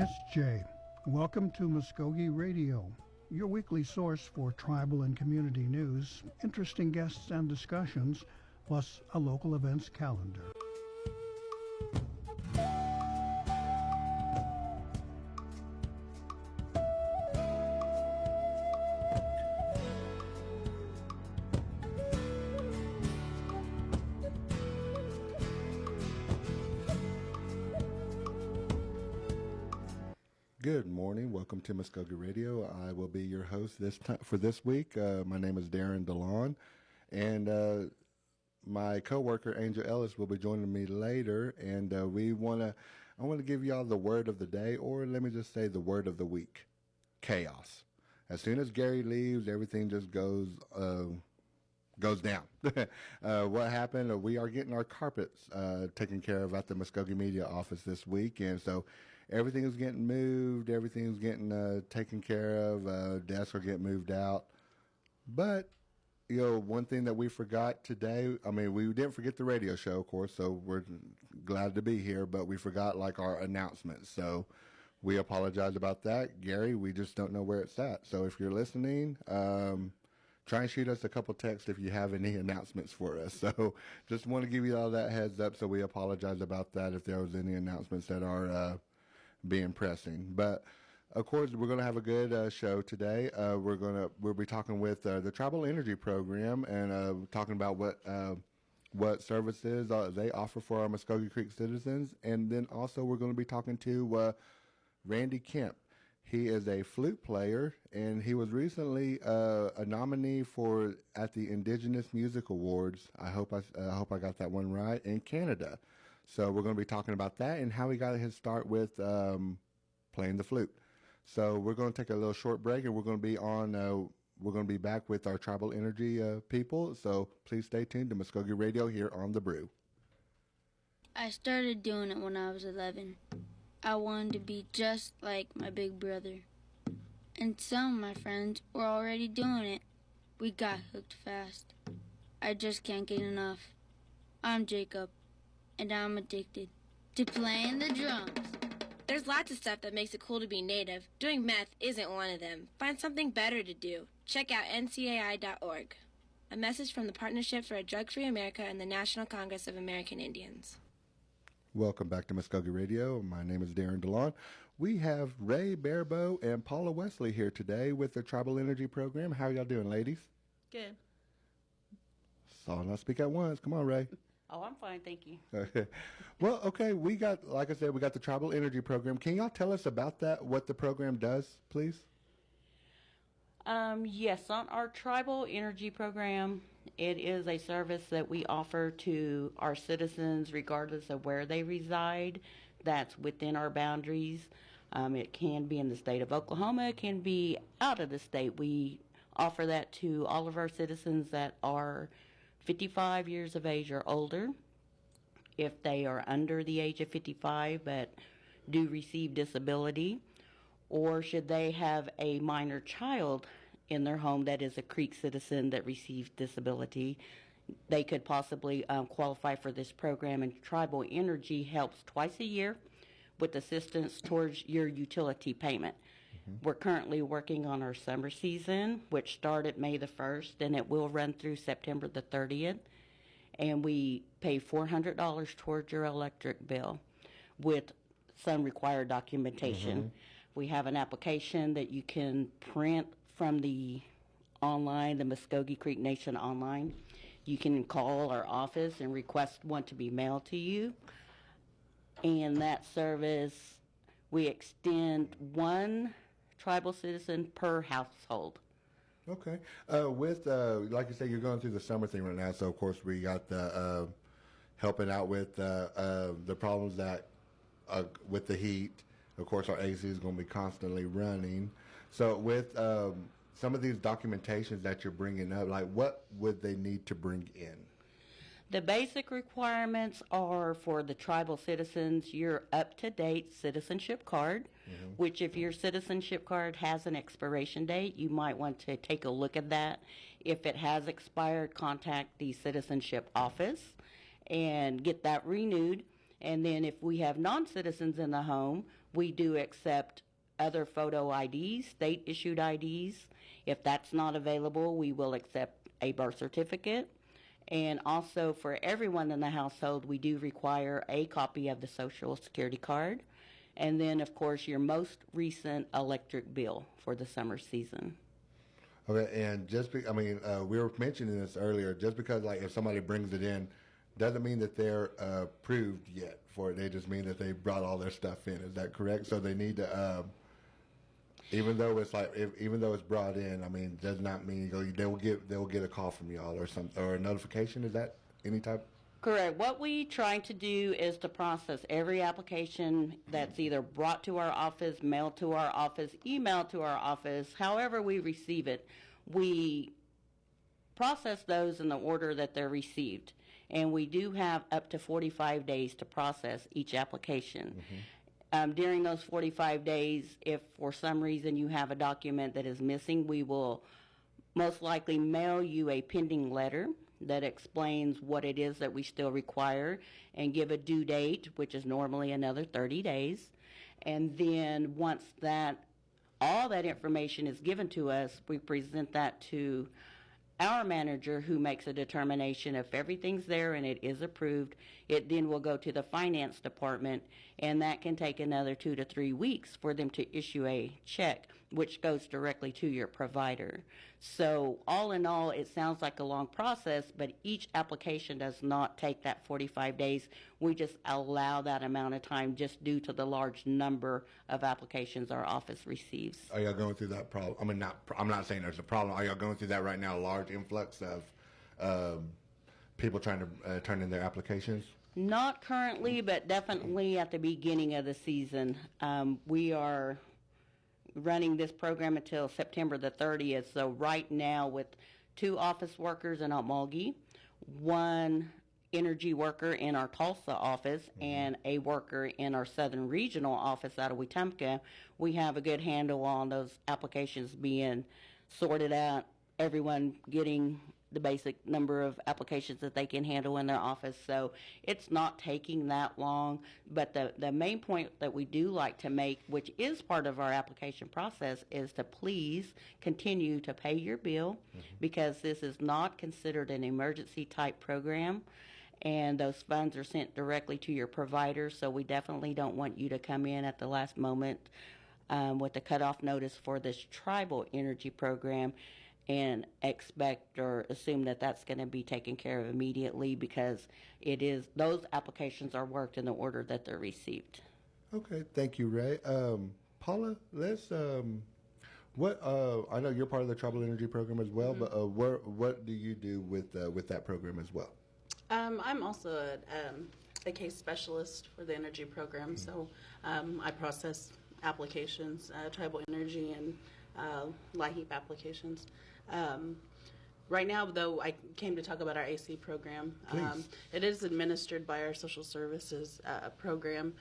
SJ. Welcome to Mvskoke Radio, your weekly source for tribal and community news, interesting guests and discussions, plus a local events calendar. Good morning. Welcome to Mvskoke Radio. I will be your host for this week. My name is Darren DeLon, and my coworker Angel Ellis will be joining me later. And I want to give y'all the word of the day, or let me just say the word of the week: chaos. As soon as Gary leaves, everything just goes down. What happened? We are getting our carpets taken care of at the Mvskoke Media office this week, and so everything is getting moved. Everything is getting taken care of. Desks are getting moved out. But one thing that we forgot today. I mean, we didn't forget the radio show, of course. So we're glad to be here. But we forgot our announcements. So we apologize about that, Gary. We just don't know where it's at. So if you're listening, try and shoot us a couple texts if you have any announcements for us. So just want to give you all that heads up. So we apologize about that if there was any announcements that are being pressing. But of course, we're going to have a good show today. We'll be talking with the Tribal Energy Program and talking about what services they offer for our Mvskoke Creek citizens. And then also we're going to be talking to Randy Kemp. He is a flute player, and he was recently a nominee at the Indigenous Music Awards. I hope I got that one right, in Canada. So we're going to be talking about that and how he got his start with playing the flute. So we're going to take a little short break, and we're going to be back with our Tribal Energy people. So please stay tuned to Mvskoke Radio here on The Brew. I started doing it when I was 11. I wanted to be just like my big brother. And some of my friends were already doing it. We got hooked fast. I just can't get enough. I'm Jacob, and I'm addicted to playing the drums. There's lots of stuff that makes it cool to be Native. Doing meth isn't one of them. Find something better to do. Check out ncai.org. A message from the Partnership for a Drug-Free America and the National Congress of American Indians. Welcome back to Mvskoke Radio. My name is Darren DeLon. We have Ray Barebow and Paula Wesley here today with the Tribal Energy Program. How are y'all doing, ladies? Good. Saw not speak at once. Come on, Ray. Oh, I'm fine, thank you. Well, okay, like I said, we got the Tribal Energy Program. Can y'all tell us about that, what the program does, please? Yes, on our Tribal Energy Program, it is a service that we offer to our citizens regardless of where they reside. That's within our boundaries. It can be in the state of Oklahoma. It can be out of the state. We offer that to all of our citizens that are 55 years of age or older. If they are under the age of 55 but do receive disability, or should they have a minor child in their home that is a Creek citizen that receives disability, they could possibly qualify for this program. And Tribal Energy helps twice a year with assistance towards your utility payment. Mm-hmm. We're currently working on our summer season, which started May the 1st, and it will run through September the 30th. And we pay $400 towards your electric bill with some required documentation. Mm-hmm. We have an application that you can print from the online, the Mvskoke Creek Nation online. You can call our office and request one to be mailed to you. And that service, we extend one tribal citizen per household. Okay. With like you said, you're going through the summer thing right now, so of course we got the helping out with the problems that with the heat. Of course, our AC is going to be constantly running. So with some of these documentations that you're bringing up, like what would they need to bring in? The basic requirements are for the tribal citizens, your up-to-date citizenship card, mm-hmm. which if your citizenship card has an expiration date, you might want to take a look at that. If it has expired, contact the citizenship office and get that renewed. And then if we have non-citizens in the home, We do accept other photo IDs, state-issued IDs. If that's not available, we will accept a birth certificate. And also for everyone in the household, we do require a copy of the Social Security card. And then, of course, your most recent electric bill for the summer season. Okay, and we were mentioning this earlier. Just because, like, if somebody brings it in, doesn't mean that they're approved yet for it. They just mean that they brought all their stuff in. Is that correct? So they need to, even though it's brought in, I mean, does not mean they will get a call from y'all or a notification. Is that any type? Correct. What we try to do is to process every application that's either brought to our office, mailed to our office, emailed to our office, however we receive it. We process those in the order that they're received. And we do have up to 45 days to process each application. During those 45 days, if for some reason you have a document that is missing, we will most likely mail you a pending letter that explains what it is that we still require and give a due date, which is normally another 30 days. And then once all that information is given to us, we present that to our manager, who makes a determination if everything's there and it is approved. It then will go to the finance department, and that can take another 2 to 3 weeks for them to issue a check, which goes directly to your provider. So all in all, it sounds like a long process, but each application does not take that 45 days. We just allow that amount of time just due to the large number of applications our office receives. Are y'all going through that problem? I mean, I'm not saying there's a problem. Are y'all going through that right now, a large influx of people trying to turn in their applications? Not currently, but definitely at the beginning of the season. We are running this program until September the 30th. So right now, with 2 office workers in Okmulgee, 1 energy worker in our Tulsa office, and a worker in our Southern Regional office out of Wetumpka, we have a good handle on those applications being sorted out, everyone getting the basic number of applications that they can handle in their office. So it's not taking that long. But the main point that we do like to make, which is part of our application process, is to please continue to pay your bill, because this is not considered an emergency type program, and those funds are sent directly to your provider. So we definitely don't want you to come in at the last moment with the cutoff notice for this tribal energy program and expect or assume that that's going to be taken care of immediately, because those applications are worked in the order that they're received. Okay, thank you, Ray. Paula, let's I know you're part of the tribal energy program as well, but what do you do with that program as well? I'm also a case specialist for the energy program, so I process applications, tribal energy and LIHEAP applications. Right now, though, I came to talk about our AC program. It is administered by our social services program,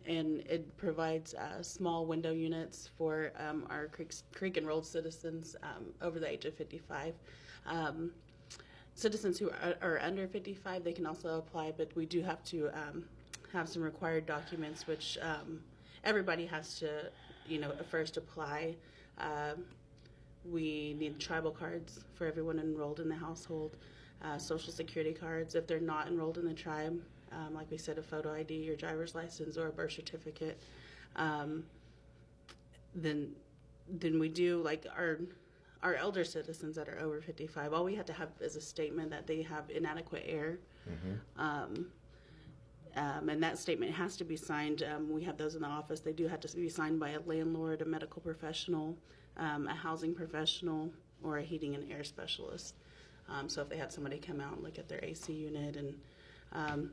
and it provides small window units for our creek enrolled citizens over the age of 55. Citizens who are under 55, they can also apply, but we do have to have some required documents, which everybody has to, first apply. We need tribal cards for everyone enrolled in the household, social security cards if they're not enrolled in the tribe, like we said, a photo ID, your driver's license, or a birth certificate. Then we do, like, our elder citizens that are over 55, all we have to have is a statement that they have inadequate air. And that statement has to be signed. We have those in the office. They do have to be signed by a landlord, a medical professional, a housing professional, or a heating and air specialist. So if they had somebody come out and look at their AC unit, and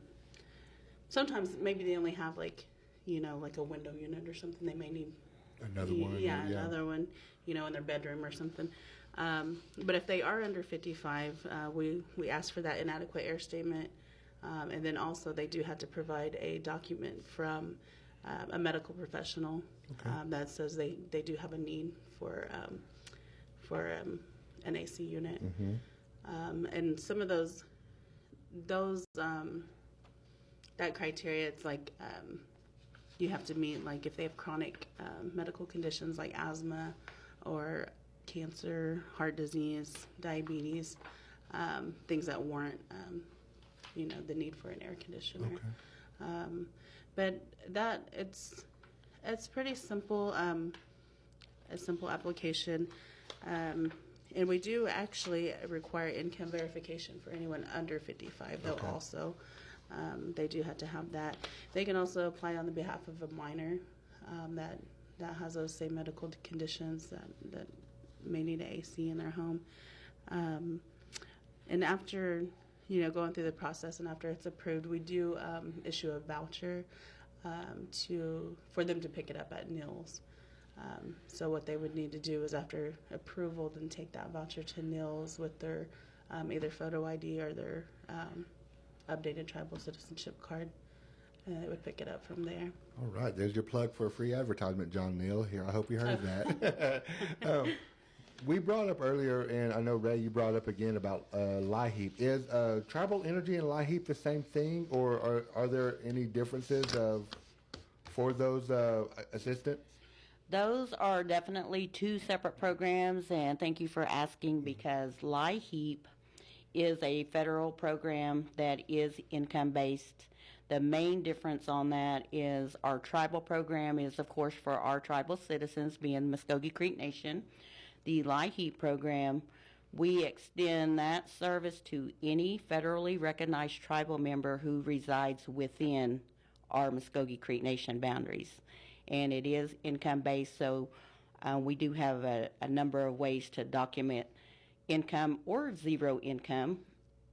sometimes maybe they only have like a window unit or something, they may need another one. Yeah, another one, in their bedroom or something. But if they are under 55, we ask for that inadequate air statement. And then also they do have to provide a document from a medical professional that says they do have a need for an AC unit. And some of those that criteria, it's like you have to meet, like if they have chronic medical conditions like asthma or cancer, heart disease, diabetes, things that warrant, the need for an air conditioner. Okay. But it's pretty simple, a simple application. And we do actually require income verification for anyone under 55, though. Okay. Also, they do have to have that. They can also apply on the behalf of a minor that has those same medical conditions that may need an AC in their home. And after going through the process and after it's approved, we do issue a voucher for them to pick it up at Nils. So what they would need to do is, after approval, then take that voucher to Nils with their either photo ID or their updated tribal citizenship card. And they would pick it up from there. All right, there's your plug for a free advertisement, John Neal. Here, I hope you heard that. We brought up earlier, and I know, Ray, you brought up again about LIHEAP. Is tribal energy and LIHEAP the same thing, or are there any differences for those assistants? Those are definitely two separate programs, and thank you for asking, because LIHEAP is a federal program that is income-based. The main difference on that is our tribal program is, of course, for our tribal citizens, being Mvskoke Creek Nation. The LIHEAP program, we extend that service to any federally recognized tribal member who resides within our Mvskoke Creek Nation boundaries. And it is income-based, so we do have a number of ways to document income or zero income,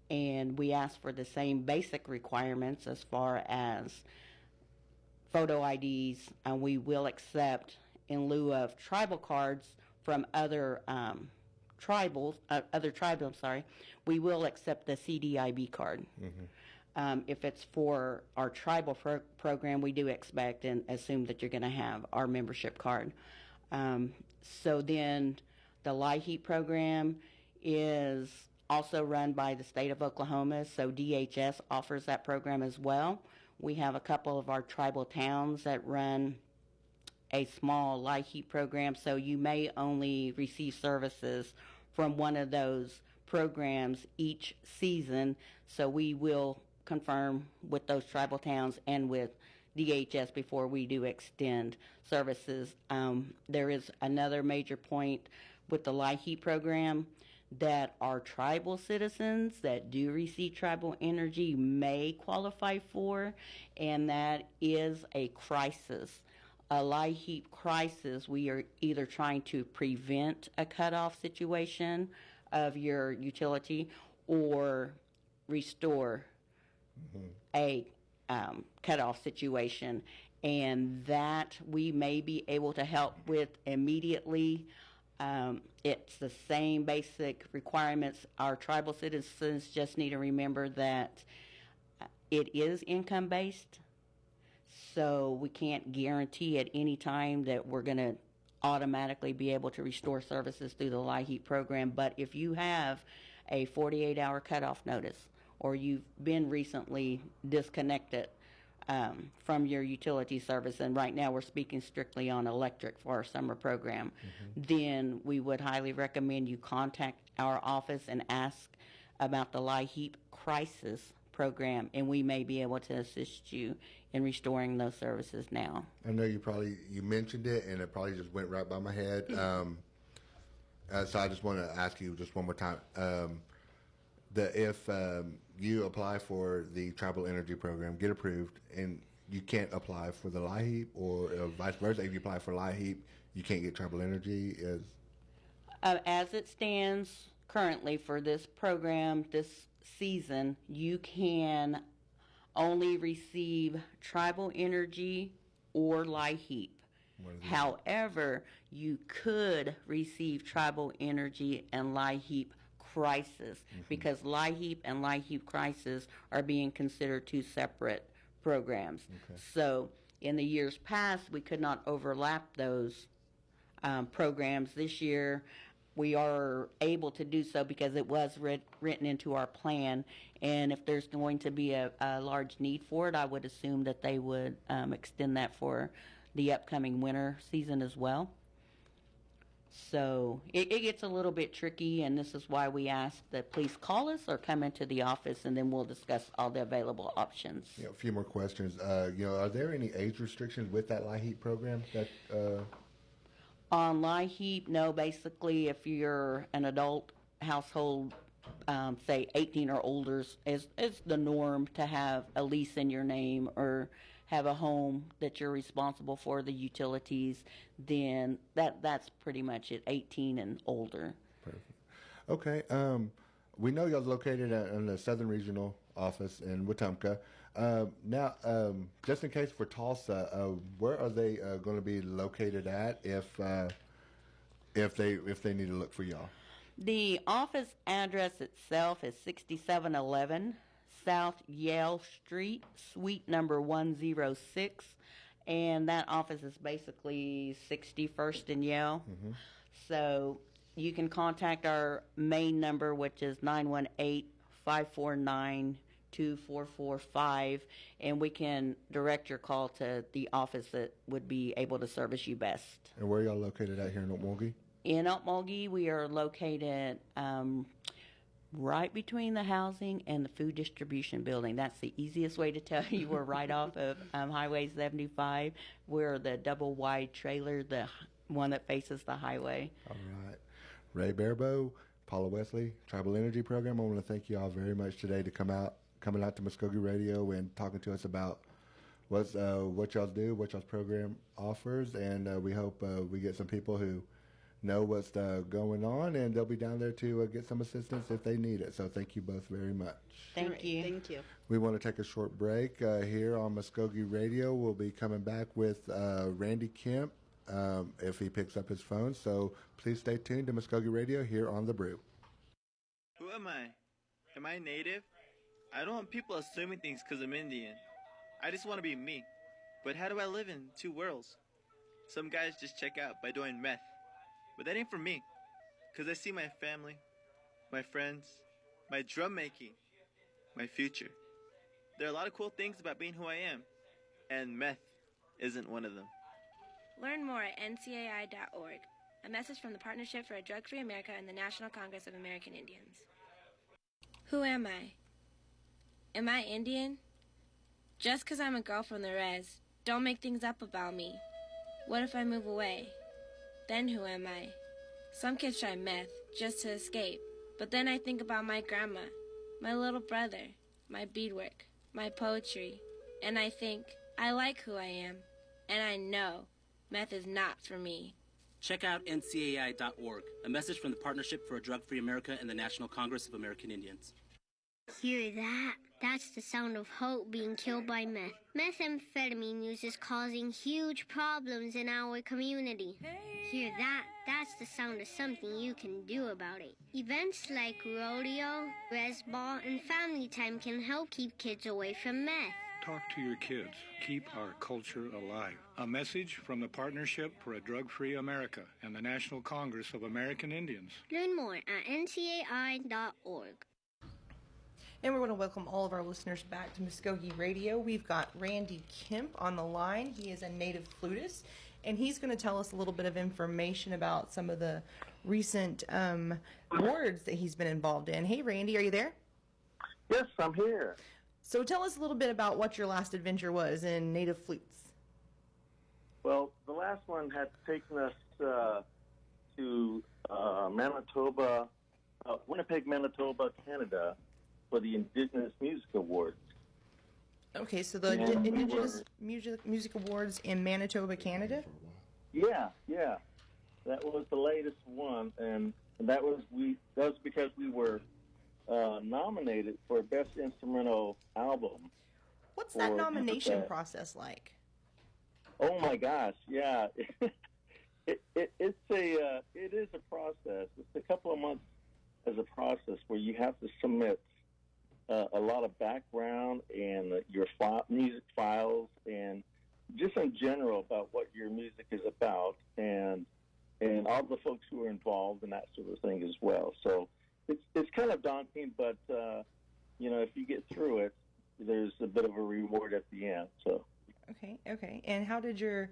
and we ask for the same basic requirements as far as photo IDs, and we will accept, in lieu of tribal cards from other tribes, we will accept the CDIB card. Mm-hmm. If it's for our tribal program, we do expect and assume that you're going to have our membership card. So then the LIHEAP program is also run by the state of Oklahoma, so DHS offers that program as well. We have a couple of our tribal towns that run a small LIHEAP program, so you may only receive services from one of those programs each season, so we will confirm with those tribal towns and with DHS before we do extend services. There is another major point with the LIHEAP program that our tribal citizens that do receive tribal energy may qualify for, and that is a crisis. A LIHEAP crisis, we are either trying to prevent a cutoff situation of your utility or restore a cutoff situation, and that we may be able to help with immediately. It's the same basic requirements. Our tribal citizens just need to remember that it is income based, so we can't guarantee at any time that we're going to automatically be able to restore services through the LIHEAP program. But if you have a 48-hour cutoff notice, or you've been recently disconnected from your utility service, and right now we're speaking strictly on electric for our summer program, then we would highly recommend you contact our office and ask about the LIHEAP crisis program, and we may be able to assist you in restoring those services now. I know you mentioned it, and it probably just went right by my head. So I just want to ask you just one more time. If you apply for the tribal energy program, get approved, and you can't apply for the LIHEAP, or vice versa, if you apply for LIHEAP, you can't get tribal energy? As it stands currently for this program, this season, you can only receive tribal energy or LIHEAP. However, you could receive tribal energy and LIHEAP crisis, because LIHEAP and LIHEAP crisis are being considered two separate programs. Okay. So in the years past, we could not overlap those programs. This year, we are able to do so because it was written into our plan. And if there's going to be a large need for it, I would assume that they would extend that for the upcoming winter season as well. So it gets a little bit tricky, and this is why we ask that please call us or come into the office, and then we'll discuss all the available options. A few more questions. Are there any age restrictions with that LIHEAP program? That On LIHEAP, no. Basically, if you're an adult household, say 18 or older, is the norm to have a lease in your name or have a home that you're responsible for the utilities, then that's pretty much it, 18 and older. Perfect. Okay. We know y'all's located in the Southern Regional Office in Wetumpka. Now, just in case for Tulsa, where are they going to be located at if they need to look for y'all? The office address itself is 6711 South Yale Street, suite number 106, and that office is basically 61st and Yale. Mm-hmm. So you can contact our main number, which is 918-549-2445, and we can direct your call to the office that would be able to service you best. And where are y'all located at here in Okmulgee? In Okmulgee, we are located right between the housing and the food distribution building. That's the easiest way to tell you. We're right off of Highway 75. We're the double wide trailer, the one that faces the highway. All right. Ray Barbo, Paula Wesley, Tribal Energy Program. I want to thank you all very much today to coming out to Mvskoke Radio and talking to us about what y'all do, what y'all's program offers, and we hope we get some people who know what's going on, and they'll be down there to get some assistance if they need it. So thank you both very much. Thank you. Thank you. We want to take a short break here on Mvskoke Radio. We'll be coming back with Randy Kemp if he picks up his phone. So please stay tuned to Mvskoke Radio here on The Brew. Who am I? Am I native? I don't want people assuming things because I'm Indian. I just want to be me. But how do I live in two worlds? Some guys just check out by doing meth. But that ain't for me, because I see my family, my friends, my drum making, my future. There are a lot of cool things about being who I am, and meth isn't one of them. Learn more at ncai.org. A message from the Partnership for a Drug-Free America and the National Congress of American Indians. Who am I? Am I Indian? Just because I'm a girl from the res, don't make things up about me. What if I move away? Then who am I? Some kids try meth just to escape. But then I think about my grandma, my little brother, my beadwork, my poetry. And I think, I like who I am. And I know meth is not for me. Check out ncai.org, a message from the Partnership for a Drug-Free America and the National Congress of American Indians. Hear that? That's the sound of hope being killed by meth. Methamphetamine use is causing huge problems in our community. Hear that? That's the sound of something you can do about it. Events like rodeo, res ball, and family time can help keep kids away from meth. Talk to your kids. Keep our culture alive. A message from the Partnership for a Drug-Free America and the National Congress of American Indians. Learn more at ncai.org. And we want to welcome all of our listeners back to Mvskoke Radio. We've got Randy Kemp on the line. He is a native flutist, and he's going to tell us a little bit of information about some of the recent awards that he's been involved in. Hey, Randy, are you there? Yes, I'm here. So tell us a little bit about what your last adventure was in native flutes. Well, the last one had taken us to Manitoba, Winnipeg, Manitoba, Canada, for the Indigenous Music Awards. Okay, so the Indigenous Music Awards in Manitoba, Canada? Yeah. That was the latest one, and that was because we were nominated for Best Instrumental Album. What's that nomination process like? Oh my gosh, yeah. It is a process. It's a couple of months as a process where you have to submit a lot of background and your music files and just in general about what your music is about. And and all the folks who are involved and that sort of thing as well. So it's kind of daunting, but if you get through it, there's a bit of a reward at the end. So Okay. And how did your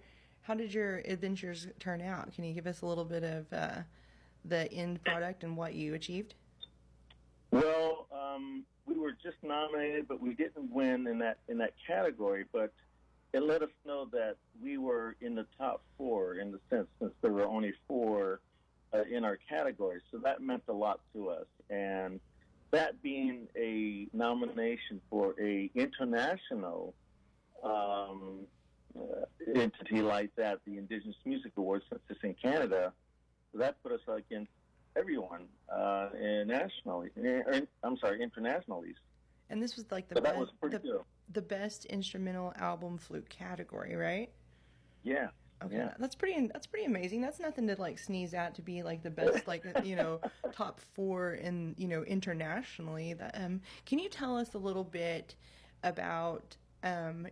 adventures turn out? Can you give us a little bit of the end product and what you achieved? Well, we were just nominated, but we didn't win in that category. But it let us know that we were in the top 4 in the sense, since there were only 4 in our category. So that meant a lot to us. And that being a nomination for a international entity like that, the Indigenous Music Awards, since it's in Canada, that put us against everyone internationally. And this was like the best instrumental album flute category, right? Yeah. Okay, yeah. That's pretty amazing. That's nothing to like sneeze at, to be like the best, like top 4 in internationally. That can you tell us a little bit about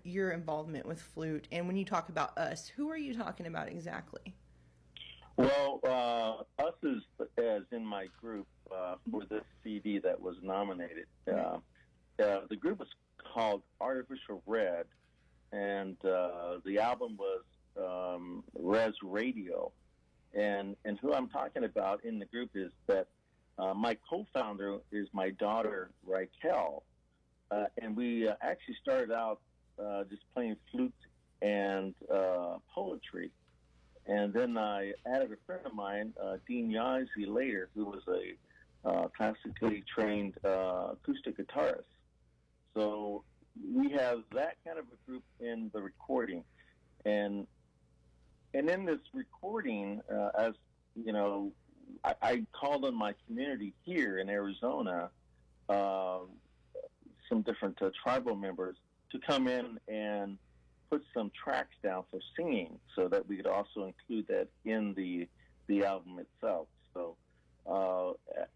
your involvement with flute? And when you talk about us, who are you talking about exactly? Well, us is as in my group for this CD that was nominated. The group was called Artificial Red, and the album was Res Radio. And who I'm talking about in the group is that my co-founder is my daughter, Raquel. And we actually started out just playing flute and poetry. And then I added a friend of mine, Dean Yazzie, later, who was a classically trained acoustic guitarist. So we have that kind of a group in the recording. And in this recording, as you know, I called on my community here in Arizona, some different tribal members, to come in and put some tracks down for singing, so that we could also include that in the album itself. So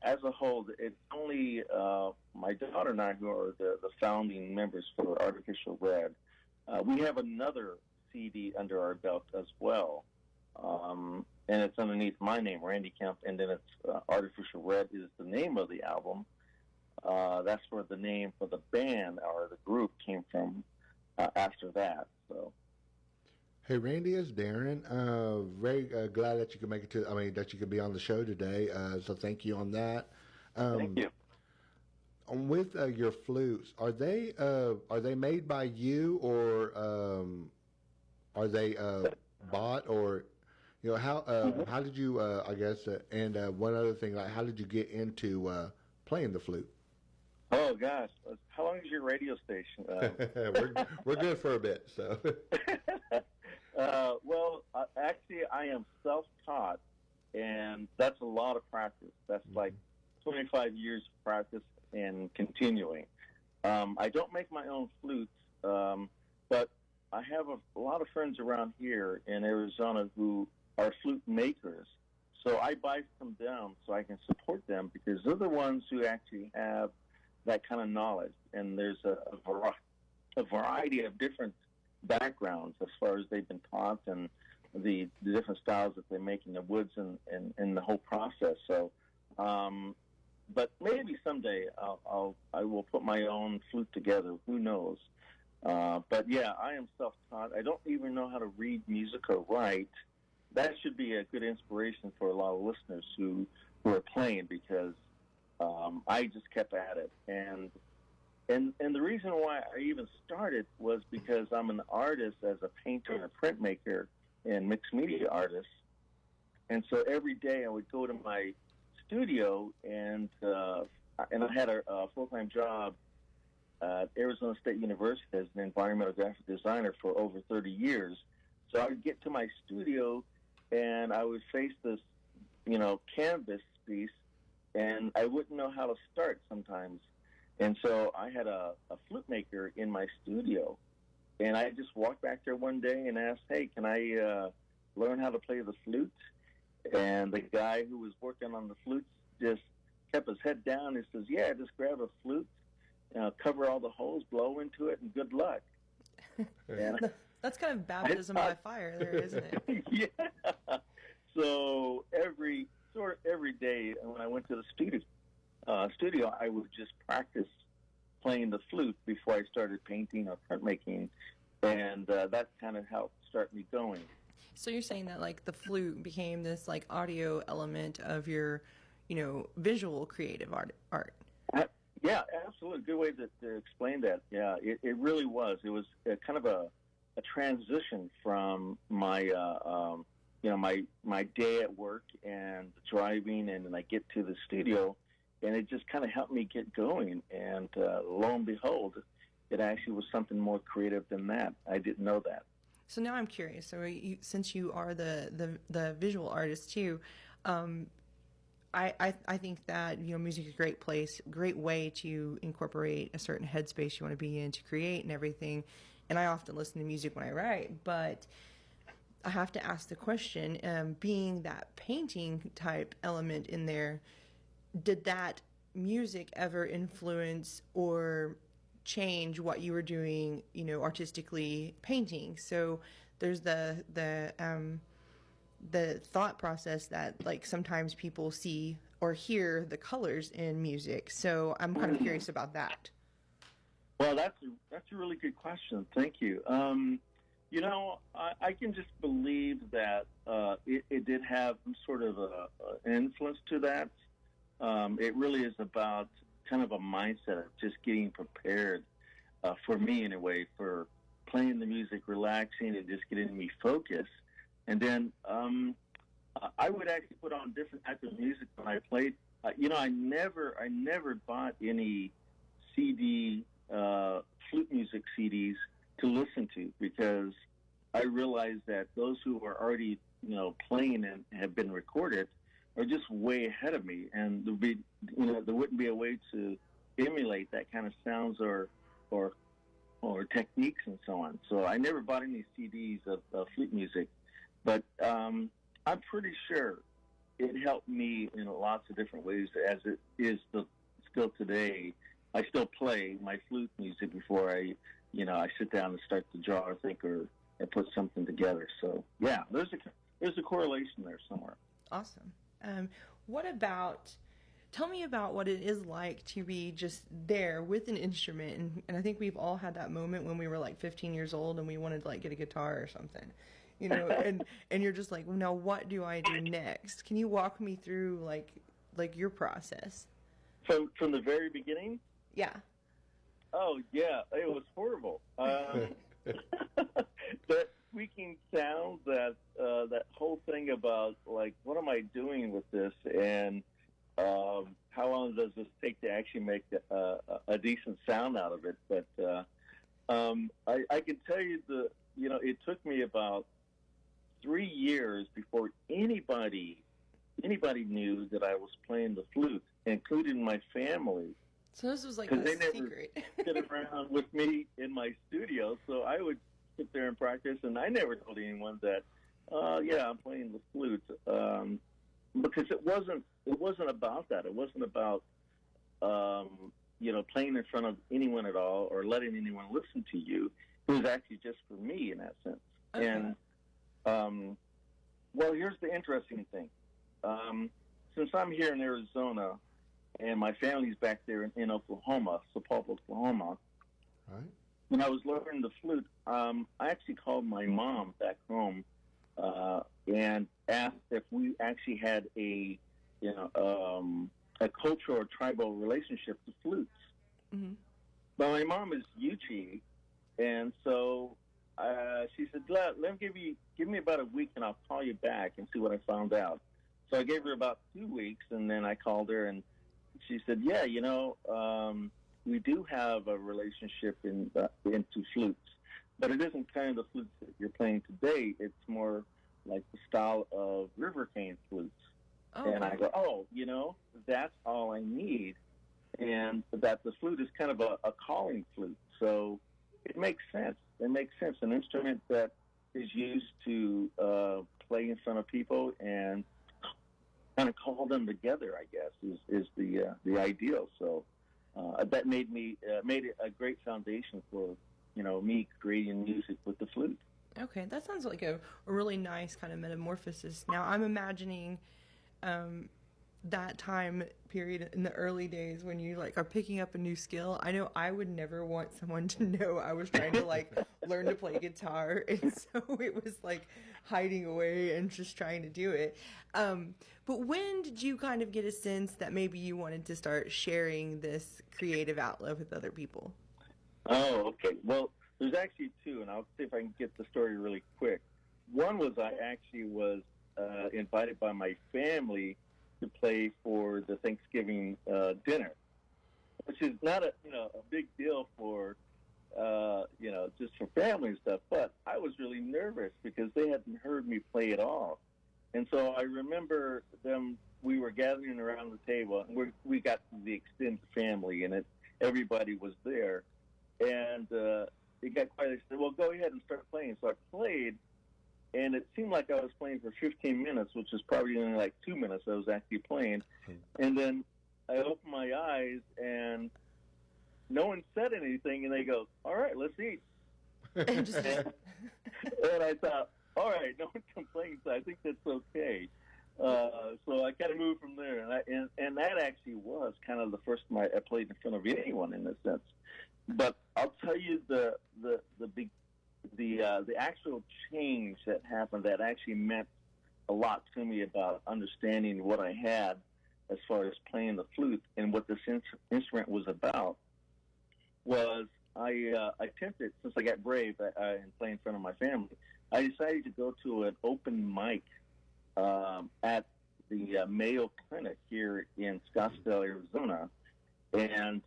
as a whole, it's only my daughter and I who are the founding members for Artificial Red. We have another CD under our belt as well, and it's underneath my name, Randy Kemp, and then it's Artificial Red is the name of the album. That's where the name for the band or the group came from after that. So, hey Randy, it's Darren. Very glad that you could make it that you could be on the show today. So thank you on that. Thank you. With your flutes, are they made by you, or are they bought, or how did you I guess and one other thing, like how did you get into playing the flute? Oh gosh, how long is your radio station? We're good for a bit, so. Well, actually, I am self-taught, and that's a lot of practice. That's like 25 years of practice and continuing. I don't make my own flutes, but I have a lot of friends around here in Arizona who are flute makers. So I buy from them so I can support them, because they're the ones who actually have that kind of knowledge. And there's a variety of different backgrounds as far as they've been taught, and the different styles that they make in the woods and the whole process. So, but maybe someday I will put my own flute together. Who knows? But yeah, I am self-taught. I don't even know how to read music or write. That should be a good inspiration for a lot of listeners who are playing, because I just kept at it. And the reason why I even started was because I'm an artist as a painter and a printmaker and mixed media artist. And so every day I would go to my studio, and I had a full-time job at Arizona State University as an environmental graphic designer for over 30 years. So I would get to my studio, and I would face this, canvas piece, and I wouldn't know how to start sometimes. And so I had a flute maker in my studio, and I just walked back there one day and asked, hey, can I learn how to play the flute? And the guy who was working on the flutes just kept his head down. He says, yeah, just grab a flute, cover all the holes, blow into it, and good luck. And that's kind of baptism by fire there, isn't it? Yeah. So every day when I went to the studio, I would just practice playing the flute before I started painting or printmaking, and that kind of helped start me going. So you're saying that like the flute became this like audio element of your, visual creative art. Yeah, absolutely. Good way to explain that. Yeah, it really was. It was kind of a transition from my my day at work and driving, and then I get to the studio, and it just kind of helped me get going. And lo and behold, it actually was something more creative than that. I didn't know that. So now I'm curious. So since you are the visual artist too, I think that music is a great way to incorporate a certain headspace you want to be in to create and everything. And I often listen to music when I write, but I have to ask the question, being that painting type element in there, did that music ever influence or change what you were doing, artistically painting? So there's the thought process that like sometimes people see or hear the colors in music. So I'm kind of curious about that. Well, that's a really good question. Thank you. I can just believe that it did have some sort of an influence to that. It really is about kind of a mindset of just getting prepared, for me anyway, for playing the music, relaxing, and just getting me focused. And then I would actually put on different types of music when I played. I never bought any CD, flute music CDs to listen to, because I realized that those who are already, playing and have been recorded are just way ahead of me, and there wouldn't be a way to emulate that kind of sounds or techniques and so on. So I never bought any CDs of flute music, but I'm pretty sure it helped me in lots of different ways, as it is still today. I still play my flute music before I sit down and start to draw or think or put something together. So yeah, there's a correlation there somewhere. Awesome. Tell me about what it is like to be just there with an instrument. And I think we've all had that moment when we were like 15 years old and we wanted to like get a guitar or something, and you're just like, well, now what do I do next? Can you walk me through like your process? From the very beginning? Yeah. Oh yeah, it was horrible. That squeaking sound, that whole thing about like, what am I doing with this, and how long does this take to actually make a decent sound out of it? But I can tell you it took me about 3 years before anybody knew that I was playing the flute, including my family. So this was like a secret. They never sit around with me in my studio, so I would sit there and practice, and I never told anyone that, I'm playing the flute, because it wasn't about that. It wasn't about, playing in front of anyone at all or letting anyone listen to you. It was actually just for me in that sense. Okay. And, here's the interesting thing. Since I'm here in Arizona, and my family's back there in Oklahoma, Sapulpa, Oklahoma. Right. When I was learning the flute, I actually called my mom back home and asked if we actually had a cultural or tribal relationship to flutes. Mm-hmm. But my mom is Yuchi, and so she said, "Let me give me about a week, and I'll call you back and see what I found out." So I gave her about 2 weeks, and then I called her, and she said, "Yeah, we do have a relationship into flutes, but it isn't kind of the flutes that you're playing today. It's more like the style of river cane flutes." Oh, and I go, that's all I need, and that the flute is kind of a calling flute. So it makes sense. It makes sense. An instrument that is used to play in front of people and kind of call them together, I guess, is the ideal. So that made it a great foundation for me creating music with the flute. Okay, that sounds like a really nice kind of metamorphosis. Now, I'm imagining that time period in the early days when you like are picking up a new skill. I know I would never want someone to know I was trying to like learn to play guitar, and so it was like hiding away and just trying to do it. But when did you kind of get a sense that maybe you wanted to start sharing this creative outlet with other people? Oh, okay. Well, there's actually two, and I'll see if I can get the story really quick. One was I actually was invited by my family to play for the Thanksgiving dinner, which is not a big deal for just for family and stuff. But I was really nervous because they hadn't heard me play at all, and so I remember them. We were gathering around the table, and we got the extended family, and everybody was there, and it got quiet. They said, "Well, go ahead and start playing." So I played. And it seemed like I was playing for 15 minutes, which is probably only like 2 minutes I was actually playing. And then I opened my eyes, and no one said anything, and they go, "All right, let's eat." and I thought, all right, no one complains, so I think that's okay. So I kind of moved from there, and that actually was kind of the first time I played in front of anyone in a sense. But I'll tell you the actual change that happened that actually meant a lot to me about understanding what I had as far as playing the flute and what this instrument was about was I attempted, since I got brave and playing in front of my family, I decided to go to an open mic at the Mayo Clinic here in Scottsdale, Arizona. And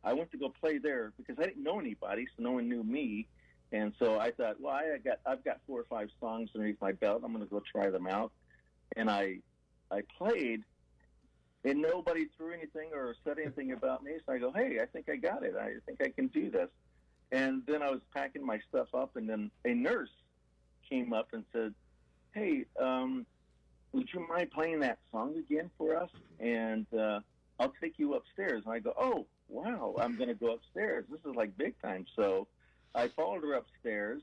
I went to go play there because I didn't know anybody, so no one knew me. And so I thought, well, I've got 4 or 5 songs underneath my belt. I'm going to go try them out. And I played, and nobody threw anything or said anything about me. So I go, hey, I think I got it. I think I can do this. And then I was packing my stuff up, and then a nurse came up and said, hey, would you mind playing that song again for us? And I'll take you upstairs. And I go, oh, wow, I'm going to go upstairs. This is like big time. So I followed her upstairs,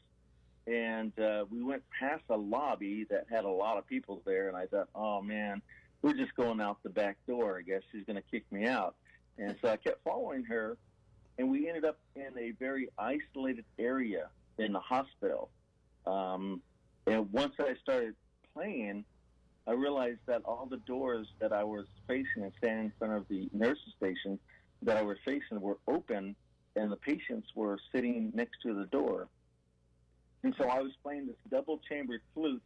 and we went past a lobby that had a lot of people there, and I thought, oh, man, we're just going out the back door. I guess she's going to kick me out. And so I kept following her, and we ended up in a very isolated area in the hospital. And once I started playing, I realized that all the doors that I was facing and standing in front of the nurse's station that I was facing were open, and the patients were sitting next to the door. And so I was playing this double-chambered flute,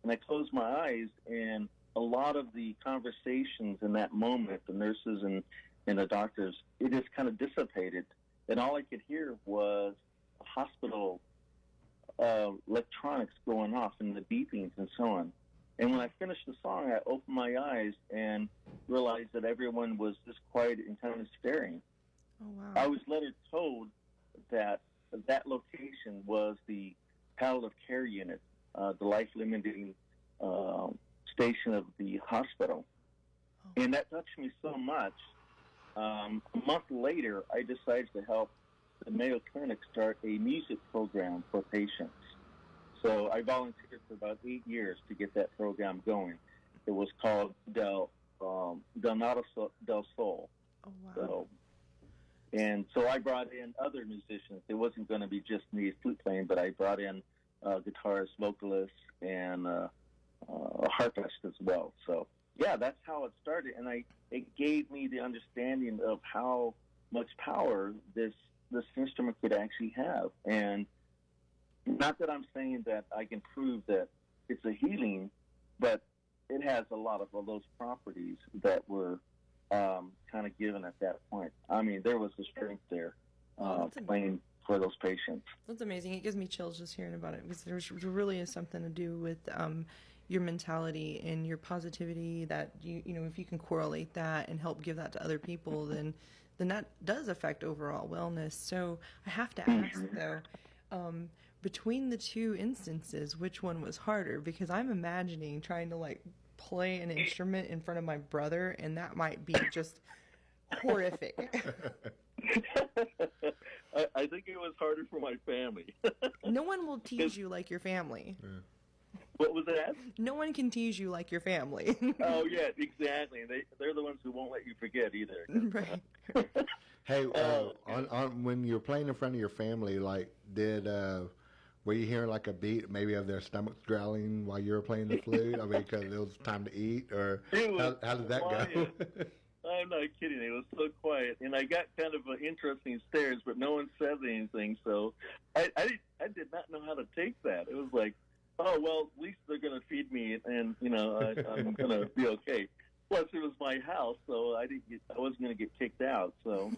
and I closed my eyes, and a lot of the conversations in that moment, the nurses and the doctors, it just kind of dissipated. And all I could hear was hospital electronics going off and the beepings and so on. And when I finished the song, I opened my eyes and realized that everyone was just quiet and kind of staring. Oh, wow. I was later told that that location was the palliative care unit, the life-limiting station of the hospital. Oh. And that touched me so much. A month later, I decided to help the Mayo Clinic start a music program for patients. So I volunteered for about 8 years to get that program going. It was called Del Nado del Sol. Oh, wow. So I brought in other musicians. It wasn't going to be just me flute playing, but I brought in guitarists, vocalists, and a harpist as well. So, yeah, that's how it started. And it gave me the understanding of how much power this instrument could actually have. And not that I'm saying that I can prove that it's a healing, but it has a lot of those properties that were kind of given at that point. I mean, there was the strength there playing for those patients. That's amazing. It gives me chills just hearing about it, because there really is something to do with your mentality and your positivity that you know, if you can correlate that and help give that to other people, then that does affect overall wellness. So I have to ask though, between the two instances, which one was harder? Because I'm imagining trying to like play an instrument in front of my brother, and that might be just horrific. I think it was harder harder for my family. No one will tease you like your family. Yeah. What was that? No one can tease you like your family. Oh, yeah, exactly. They're the ones who won't let you forget either. Right. Hey, on when you're playing in front of your family, like, were you hearing like a beat, maybe of their stomachs growling while you were playing the flute? I mean, because it was time to eat, or how did that go? I'm not kidding. It was so quiet, and I got kind of interesting stares, but no one said anything. So I did not know how to take that. It was like, oh well, at least they're going to feed me, and I'm going to be okay. Plus, it was my house, so I wasn't going to get kicked out. So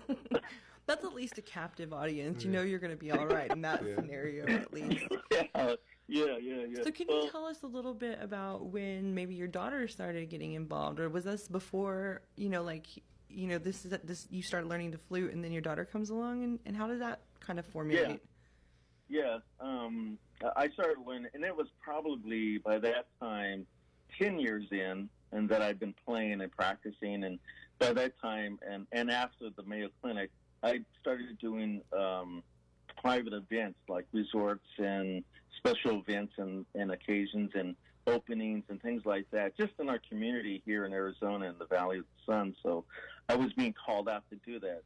that's at least a captive audience. You know you're going to be all right in that scenario, at least. Yeah. So can you tell us a little bit about when maybe your daughter started getting involved, or was this before, this you started learning the flute and then your daughter comes along, and how did that kind of formulate? Yeah. I started learning, and it was probably by that time 10 years in, and that I'd been playing and practicing, and by that time, and after the Mayo Clinic, I started doing private events like resorts and special events and occasions and openings and things like that, just in our community here in Arizona in the Valley of the Sun. So I was being called out to do that.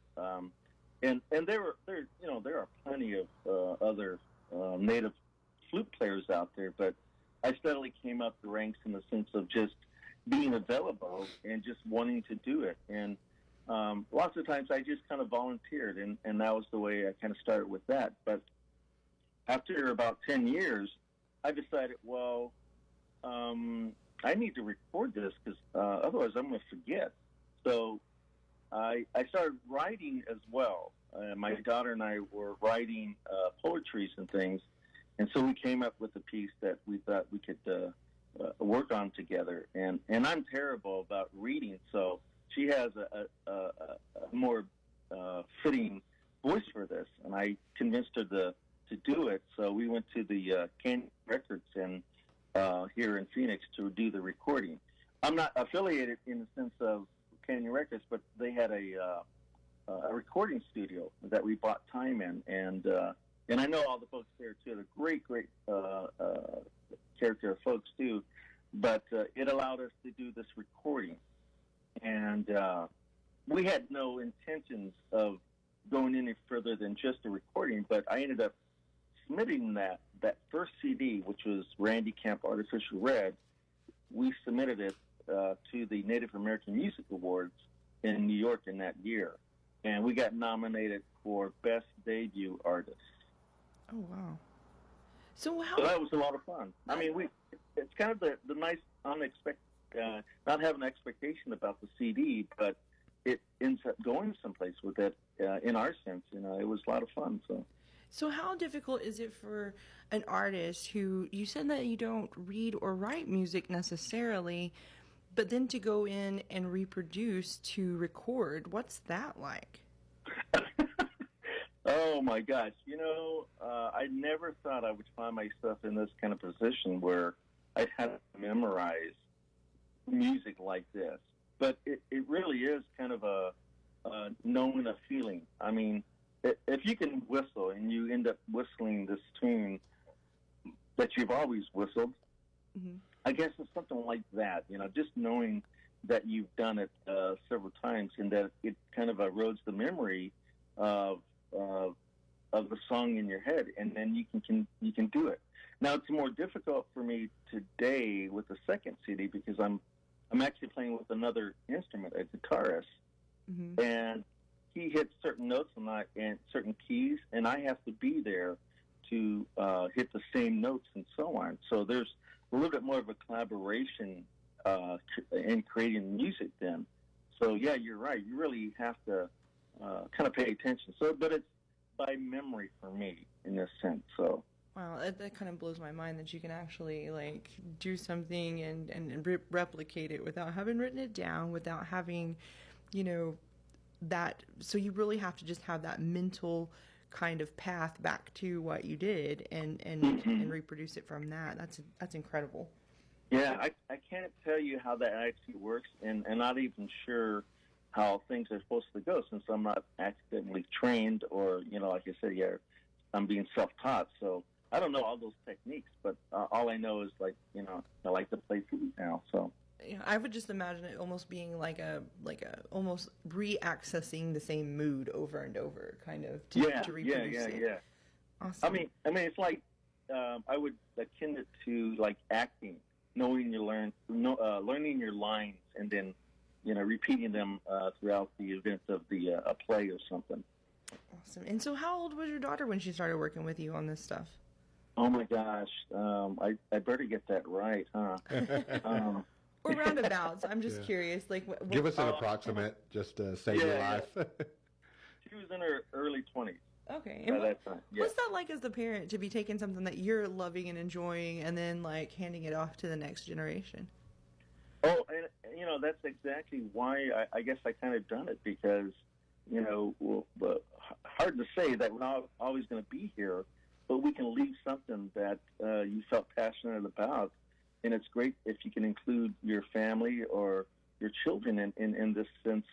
And there are plenty of other native flute players out there, but I steadily came up the ranks in the sense of just being available and just wanting to do it. And lots of times I just kind of volunteered, and that was the way I kind of started with that. But after about 10 years, I decided, well, I need to record this because otherwise I'm going to forget. So I started writing as well. My daughter and I were writing poetries and things, and so we came up with a piece that we thought we could work on together. And I'm terrible about reading, so she has a more fitting voice for this, and I convinced her to do it. So we went to the Canyon Records and here in Phoenix to do the recording. I'm not affiliated in the sense of Canyon Records, but they had a recording studio that we bought time in, and I know all the folks there too. They're great character folks too, but it allowed us to do this recording, and we had no intentions of going any further than just a recording, but I ended up submitting that first CD, which was Randy Camp Artificial Red. We submitted it to the Native American Music Awards in New York in that year, and we got nominated for Best Debut Artist. Oh, wow. So that was a lot of fun. I mean, it's kind of the nice unexpected, not having an expectation about the CD, but it ends up going someplace with it in our sense. It was a lot of fun. So how difficult is it for an artist who, you said that you don't read or write music necessarily, but then to go in and reproduce to record? What's that like? Oh my gosh. I never thought I would find myself in this kind of position where I'd have to memorize music like this. But it really is kind of a knowing a feeling. I mean, if you can whistle and you end up whistling this tune that you've always whistled, mm-hmm. I guess it's something like that. Just knowing that you've done it several times and that it kind of erodes the memory of the song in your head, and then you can do it. Now it's more difficult for me today with the second CD because I'm actually playing with another instrument, a guitarist, mm-hmm. and he hits certain notes and certain keys, and I have to be there to hit the same notes and so on. So there's a little bit more of a collaboration in creating music then. So yeah, you're right. You really have to kind of pay attention. But it's by memory for me in this sense. So. Wow, that kind of blows my mind that you can actually do something and replicate it without having written it down, without having, that. So you really have to just have that mental kind of path back to what you did and mm-hmm. reproduce it from that. That's incredible. Yeah, I can't tell you how that actually works, and not even sure how things are supposed to go since I'm not academically trained or, like I said, I'm being self-taught. So I don't know all those techniques, but all I know is I like to play flute now. So I would just imagine it almost being like a almost re-accessing the same mood over and over, kind of to reproduce it. Yeah. Awesome. I mean, it's like I would akin it to like acting, learning your lines, and then repeating them throughout the event of the a play or something. Awesome. And so, how old was your daughter when she started working with you on this stuff? Oh my gosh, I better get that right, huh? Or roundabouts. I'm just curious. Like, give us an approximate, just to save your life. She was in her early 20s. Okay. And that time. Yeah. What's that like as the parent to be taking something that you're loving and enjoying and then like handing it off to the next generation? Oh, and that's exactly why I guess I kind of done it, because hard to say that we're not always going to be here, but we can leave something that you felt passionate about. And it's great if you can include your family or your children in this sense,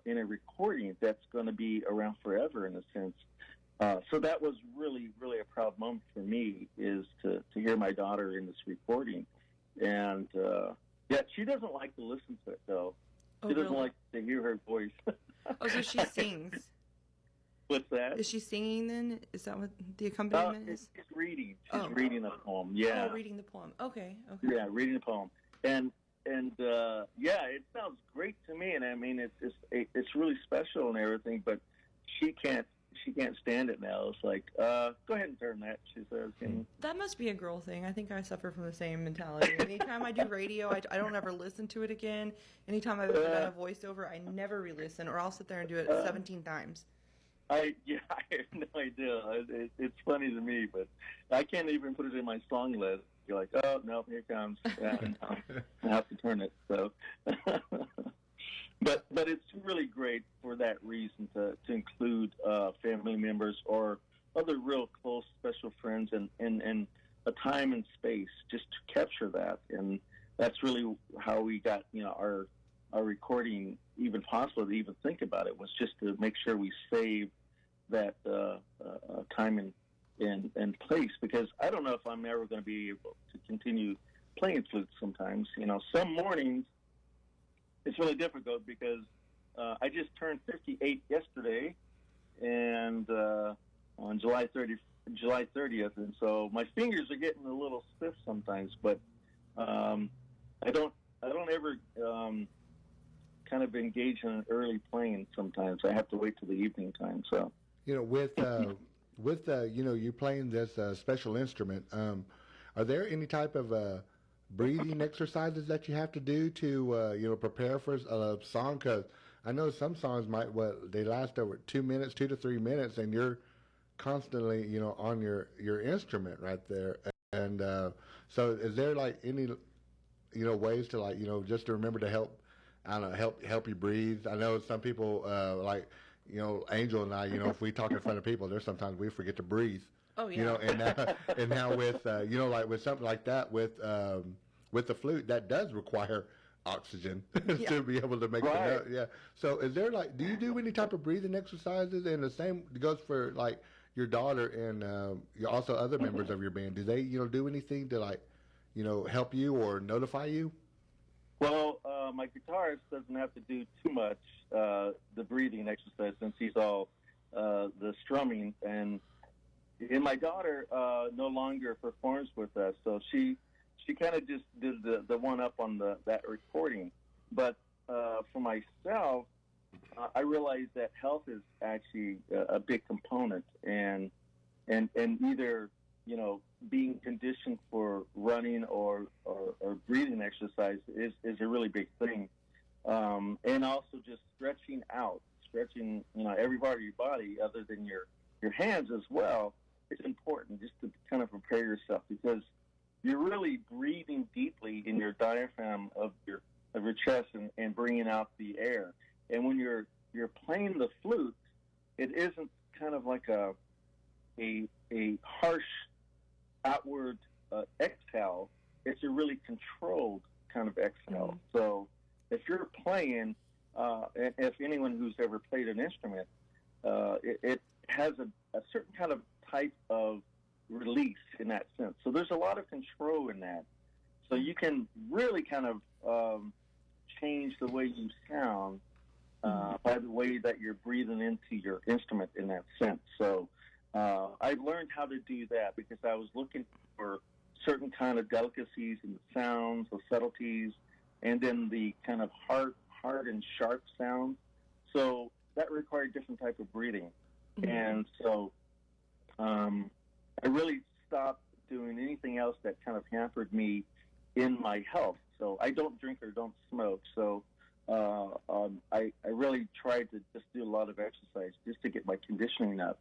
in a recording that's going to be around forever, in a sense. So that was really, really a proud moment for me, is to hear my daughter in this recording. And, she doesn't like to listen to it, though. She doesn't like to hear her voice. Oh, so she sings. What's that? Is she singing then? Is that what the accompaniment is? She's reading. She's reading a poem. Yeah. Oh, reading the poem. Okay. Yeah, reading the poem. And it sounds great to me. And I mean, it's really special and everything. But she can't stand it now. It's like, go ahead and turn that, she says. That must be a girl thing. I think I suffer from the same mentality. Anytime I do radio, I don't ever listen to it again. Anytime I've ever done a voiceover, I never re-listen, or I'll sit there and do it 17 times. I have no idea. It's funny to me, but I can't even put it in my song list. You're like, oh, no, here it comes. I have to turn it. So, but it's really great for that reason to include family members or other real close, special friends and a time and space just to capture that. And that's really how we got, our recording even possible to even think about it, was just to make sure we save that time and place, because I don't know if I'm ever going to be able to continue playing flute sometimes. Some mornings it's really difficult because I just turned 58 yesterday, and on July 30th, and so my fingers are getting a little stiff sometimes, but I don't ever kind of engage in an early playing sometimes. I have to wait till the evening time. So with you playing this special instrument, are there any type of breathing exercises that you have to do to prepare for a song? Because I know some songs they last over 2 minutes, 2 to 3 minutes, and you're constantly on your instrument right there. And so is there like any ways to just to remember to help you breathe? I know some people Angel and I, if we talk in front of people, there's sometimes we forget to breathe. Oh yeah. And now with like with something like that with the flute, that does require oxygen to be able to make the note. Yeah. So is there do you do any type of breathing exercises? And the same goes for like your daughter and also other members of your band. Do they do anything to help you or notify you? Well, my guitarist doesn't have to do too much the breathing exercise, since he's all the strumming, and my daughter no longer performs with us, so she kind of just did the one up on that recording. But for myself, I realized that health is actually a big component, and either being conditioned for running or breathing exercise is a really big thing. And also just stretching every part of your body other than your hands as well. It's important just to kind of prepare yourself, because you're really breathing deeply in your diaphragm of your chest and bringing out the air. And when you're playing the flute, it isn't kind of like a harsh outward exhale. It's a really controlled kind of exhale. Mm-hmm. So if you're playing, if anyone who's ever played an instrument, it has a certain kind of type of release in that sense. So there's a lot of control in that. So you can really kind of change the way you sound by the way that you're breathing into your instrument in that sense. So I've learned how to do that because I was looking for certain kind of delicacies in the sounds, the subtleties, and then the kind of hard and sharp sounds. So that required different type of breathing. And so I really stopped doing anything else that kind of hampered me in my health. So I don't drink or don't smoke. So I really tried to just do a lot of exercise just to get my conditioning up.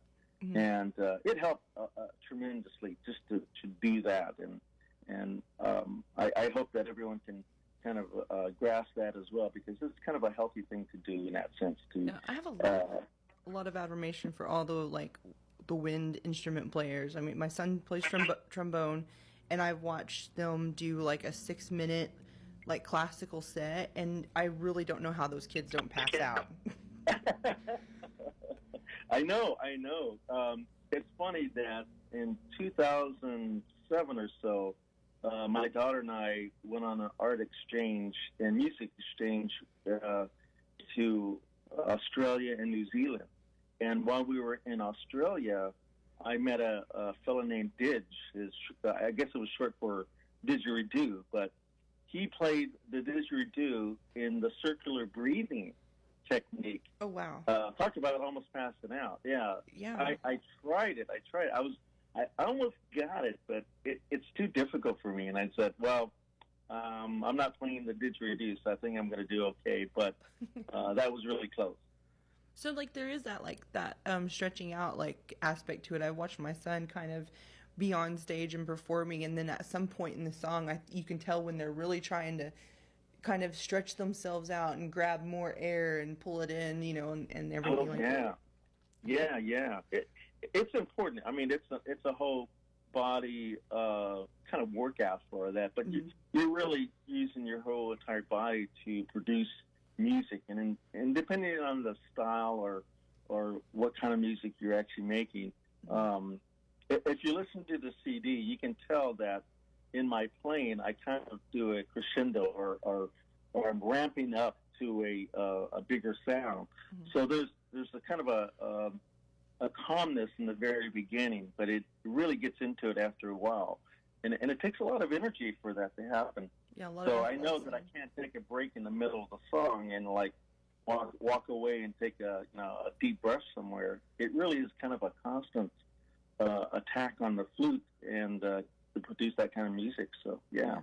And it helped tremendously just to do that. And I hope that everyone can kind of grasp that as well, because it's kind of a healthy thing to do in that sense too. Yeah, I have a lot of admiration for all the wind instrument players. I mean, my son plays trombone, and I've watched them do like a 6-minute like classical set, and I really don't know how those kids don't pass out. I know. It's funny that in 2007 or so, my daughter and I went on an art exchange and music exchange to Australia and New Zealand. And while we were in Australia, I met a fellow named Didge. I guess it was short for didgeridoo, but he played the didgeridoo in the circular breathing technique. Oh, wow. Talked about it almost passing out. Yeah. I tried it. I almost got it, but it's too difficult for me. And I said, well, I'm not playing the didgeridoo, so I think I'm going to do okay. But that was really close. So, like, there is that stretching out, like, aspect to it. I watched my son kind of be on stage and performing, and then at some point in the song, you can tell when they're really trying to kind of stretch themselves out and grab more air and pull it in, and everything like that. Yeah. It's important. I mean, it's a whole body kind of workout for that, but you're really using your whole entire body to produce music, and depending on the style or what kind of music you're actually making, if you listen to the CD, you can tell that in my playing, I kind of do a crescendo or I'm ramping up to a bigger sound. So there's a kind of a calmness in the very beginning, but it really gets into it after a while, and it takes a lot of energy for that to happen. Yeah, so I know that I can't take a break in the middle of the song and like walk away and take a deep breath somewhere. It really is kind of a constant attack on the flute and to produce that kind of music. So yeah.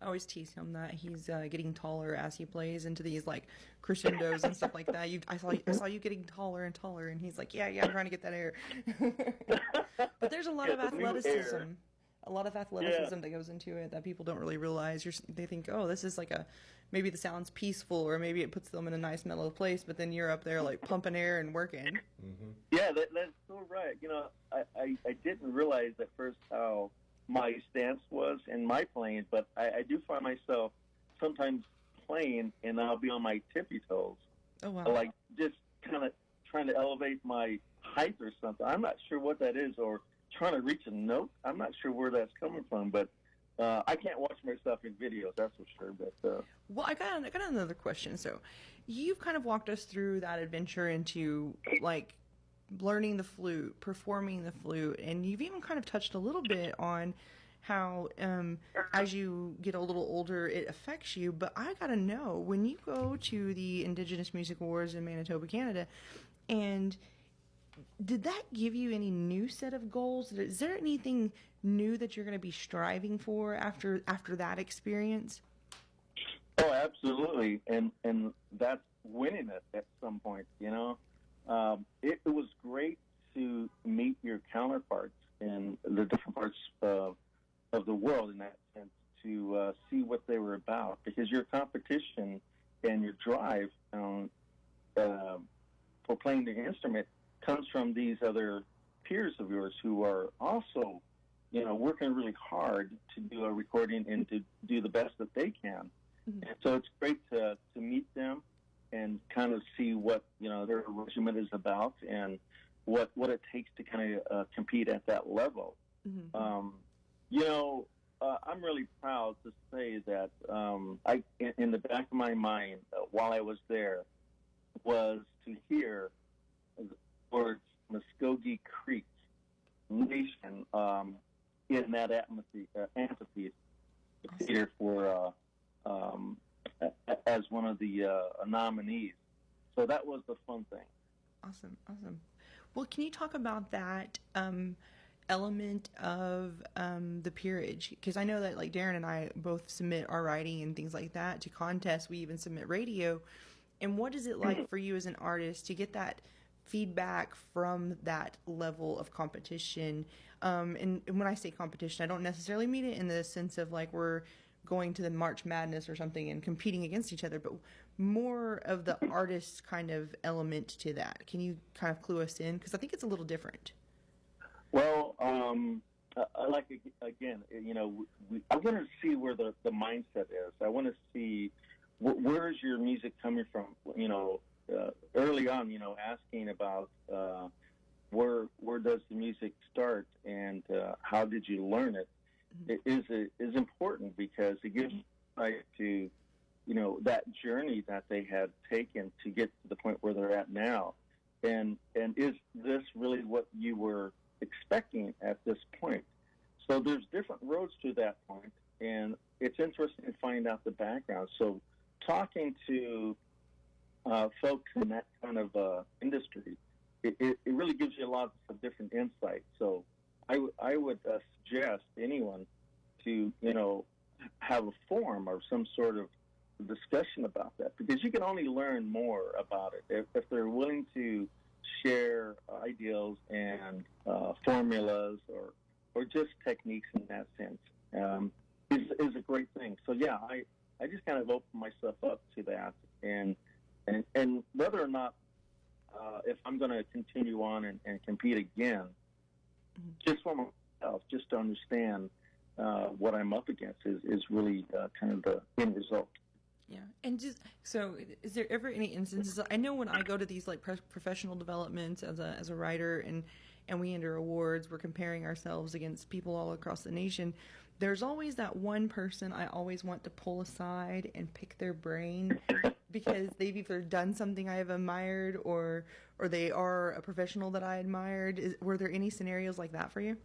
I always tease him that he's getting taller as he plays into these like crescendos and stuff like that. I saw you getting taller and taller, and he's like, yeah, I'm trying to get that air. But there's a lot of athleticism. That goes into it that people don't really realize. They think, oh, this is like maybe the sound's peaceful, or maybe it puts them in a nice mellow place, but then you're up there like pumping air and working. Yeah, that's so right. I didn't realize at first how my stance was in my playing, but I do find myself sometimes playing and I'll be on my tippy toes. Oh, wow. Like just kind of trying to elevate my height or something. I'm not sure what that is, or trying to reach a note. I'm not sure where that's coming from, but I can't watch myself in videos, that's for sure. But well, I got another question. So you've kind of walked us through that adventure into like learning the flute, performing the flute, and you've even kind of touched a little bit on how as you get a little older it affects you. But I gotta know, when you go to the Indigenous Music Awards in Manitoba, Canada, and did that give you any new set of goals? Is there anything new that you're going to be striving for after that experience? Oh, absolutely, and that's winning it at some point. It was great to meet your counterparts in the different parts of the world in that sense, to see what they were about, because your competition and your drive for playing the instrument comes from these other peers of yours who are also, working really hard to do a recording and to do the best that they can. And so it's great to meet them and kind of see what their regiment is about, and what it takes to kind of compete at that level. Mm-hmm. I'm really proud to say that I, in the back of my mind, while I was there, was to hear the words Mvskoke Creek Nation in that amphitheater for as one of the nominees. So that was the fun thing. Awesome. Well, can you talk about that element of the peerage? Because I know that like Darren and I both submit our writing and things like that to contests. We even submit radio. And what is it like for you as an artist to get that feedback from that level of competition? And when I say competition, I don't necessarily mean it in the sense of like we're going to the March Madness or something and competing against each other, but more of the artist kind of element to that. Can you kind of clue us in? Because I think it's a little different. Well, I like, again, I want to see where the mindset is. I want to see where is your music coming from, early on, asking about where does the music start and how did you learn it, is important because it gives insight to, that journey that they had taken to get to the point where they're at now. And is this really what you were expecting at this point? So there's different roads to that point, and it's interesting to find out the background. So talking to folks in that kind of industry, it really gives you a lot of different insight. So I would suggest anyone to, have a forum or some sort of discussion about that, because you can only learn more about it if they're willing to share ideals and formulas or just techniques in that sense. Is a great thing. So yeah, I just kind of opened myself up to that, and whether or not if I'm going to continue on and compete again, just for myself, just to understand what I'm up against is really kind of the end result. Yeah, and just so, is there ever any instances? I know when I go to these like professional developments as a writer, and we enter awards, we're comparing ourselves against people all across the nation. There's always that one person I always want to pull aside and pick their brain because they've either done something I have admired or they are a professional that I admired. Were there any scenarios like that for you?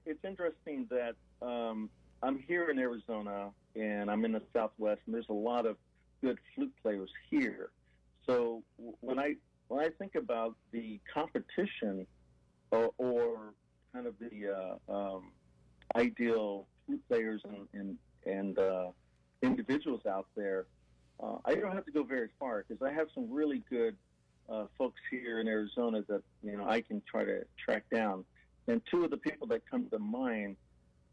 It's interesting that I'm here in Arizona and I'm in the Southwest, and there's a lot of good flute players here. So when I think about the competition or kind of the ideal flute players and individuals out there, I don't have to go very far because I have some really good folks here in Arizona that I can try to track down. And two of the people that come to mind,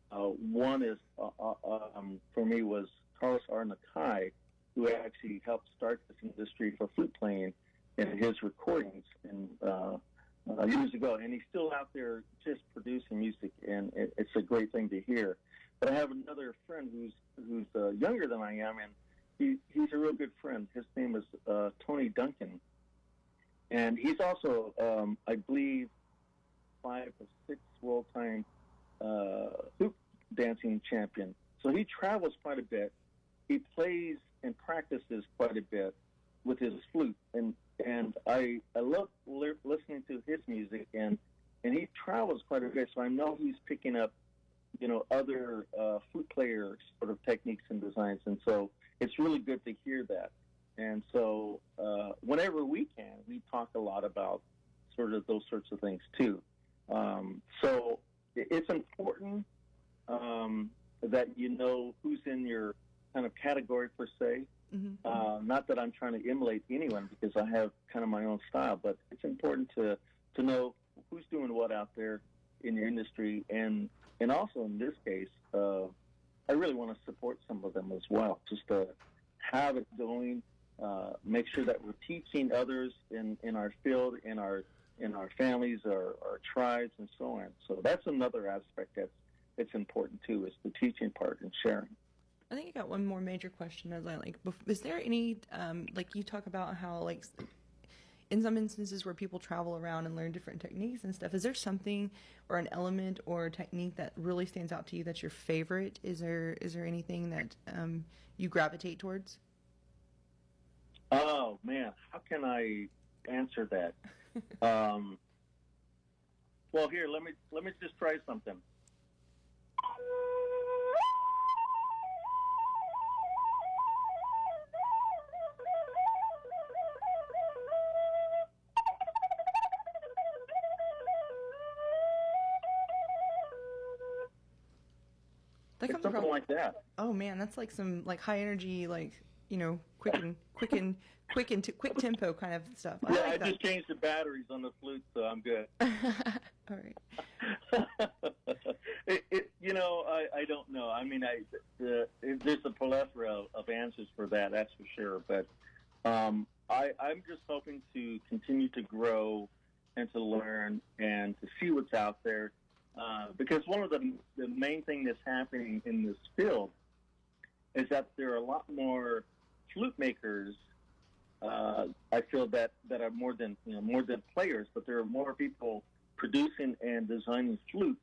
one is for me was Carlos Arnakai, who actually helped start this industry for flute playing in his recordings years ago, and he's still out there just producing music, and it's a great thing to hear. But I have another friend who's younger than I am, and he's a real good friend. His name is Tony Duncan, and he's also, I believe, 5 or 6 world-time hoop dancing champion. So he travels quite a bit. He plays and practices quite a bit with his flute, and I love listening to his music, and he travels quite a bit, so I know he's picking up, other flute player sort of techniques and designs, and so it's really good to hear that. And so whenever we can, we talk a lot about sort of those sorts of things too. So it's important that who's in your kind of category per se. Mm-hmm. Not that I'm trying to emulate anyone because I have kind of my own style, but it's important to know who's doing what out there in your industry, and also in this case, I really want to support some of them as well, just to have it going, make sure that we're teaching others in our field, in our families, our tribes, and so on. So that's another aspect that's important too, is the teaching part and sharing. I think I got one more major question. As I is there any like you talk about how like in some instances where people travel around and learn different techniques and stuff, is there something or an element or technique that really stands out to you that's your favorite? Is there anything that you gravitate towards? Oh man, how can I answer that? Well, here, let me just try something. That comes Something like that. Oh man, that's like some like high energy, like quick tempo kind of stuff. I just changed the batteries on the flute, so I'm good. All right. I don't know. I mean, there's a plethora of answers for that, that's for sure. But I'm just hoping to continue to grow and to learn and to see what's out there. Because one of the main thing that's happening in this field is that there are a lot more flute makers. I feel that are more than players, but there are more people producing and designing flutes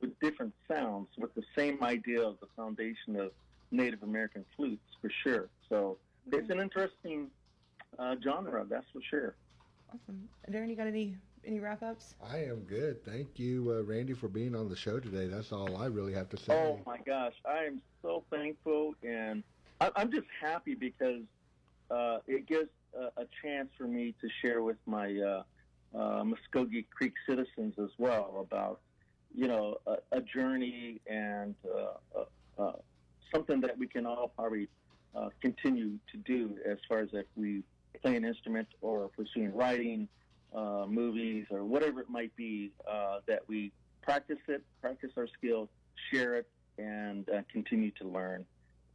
with different sounds, with the same idea of the foundation of Native American flutes, for sure. So it's an interesting genre, that's for sure. Awesome. Darren, you got any wrap-ups? I am good. Thank you, Randy, for being on the show today. That's all I really have to say. Oh, my gosh. I am so thankful, and I'm just happy because it gives a chance for me to share with my Mvskoke Creek citizens as well about, a journey and something that we can all probably continue to do as far as if we play an instrument or pursuing writing, movies, or whatever it might be, that we practice our skills, share it, and continue to learn.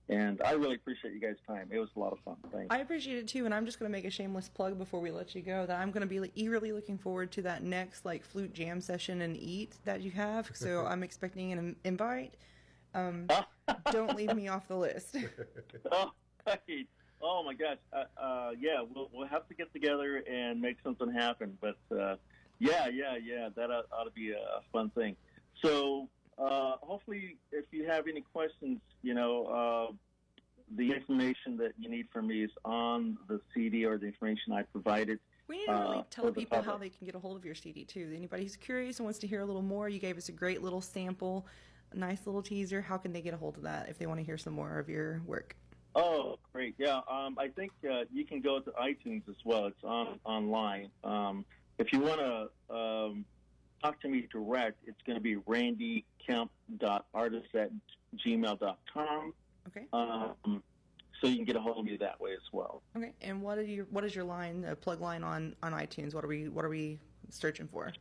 And I really appreciate you guys' time. It was a lot of fun. Thanks. I appreciate it too, and I'm just going to make a shameless plug before we let you go that I'm going to be eagerly looking forward to that next flute jam session and eat that you have. So I'm expecting an invite. Don't leave me off the list. Oh, right. Oh my gosh. Yeah, we'll have to get together and make something happen. But yeah, that ought to be a fun thing. So hopefully, if you have any questions, the information that you need from me is on the CD or the information I provided. We need to really tell people how they can get a hold of your CD too. Anybody who's curious and wants to hear a little more, you gave us a great little sample, a nice little teaser. How can they get a hold of that if they want to hear some more of your work? Oh, great. Yeah, I think you can go to iTunes as well. It's online. If you want to talk to me direct, it's going to be randykemp.artist@gmail.com. Okay. So you can get a hold of me that way as well. Okay. And what is your line, plug line on iTunes? What are we searching for? It's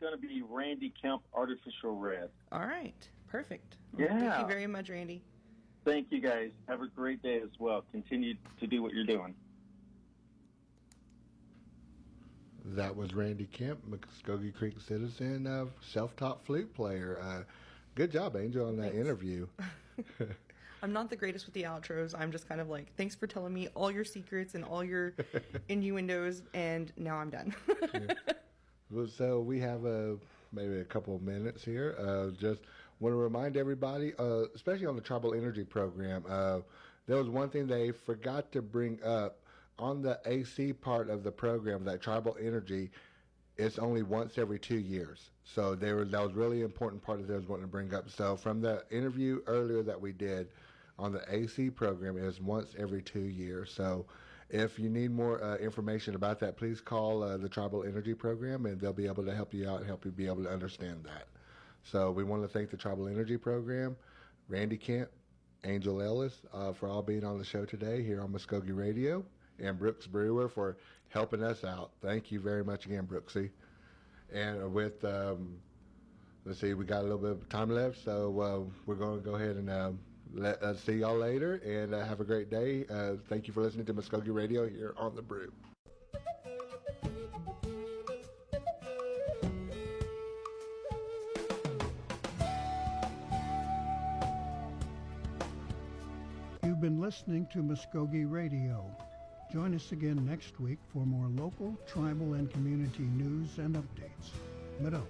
going to be Randy Kemp Artificial Red. All right. Perfect. Yeah. Thank you very much, Randy. Thank you, guys. Have a great day as well. Continue to do what you're doing. That was Randy Kemp, Mvskoke Creek citizen, self-taught flute player. Good job, Angel, on that interview. I'm not the greatest with the outros. I'm just kind of thanks for telling me all your secrets and all your innuendos, and now I'm done. Yeah. Well, so we have maybe a couple of minutes here. Just want to remind everybody, especially on the Tribal Energy Program, there was one thing they forgot to bring up on the AC part of the program, that Tribal Energy. It's only once every 2 years. So that was really important part of theirs wanting to bring up. So from the interview earlier that we did on the AC program, it is once every 2 years. So if you need more information about that, please call the Tribal Energy Program, and they'll be able to help you out and help you be able to understand that. So we want to thank the Tribal Energy Program, Randy Kemp, Angel Ellis for all being on the show today here on Mvskoke Radio, and Brooks Brewer for helping us out. Thank you very much again, Brooksy. And with, let's see, we got a little bit of time left, so we're going to go ahead and see y'all later, and have a great day. Thank you for listening to Mvskoke Radio here on The Brew. You've been listening to Mvskoke Radio. Join us again next week for more local, tribal, and community news and updates. Mado.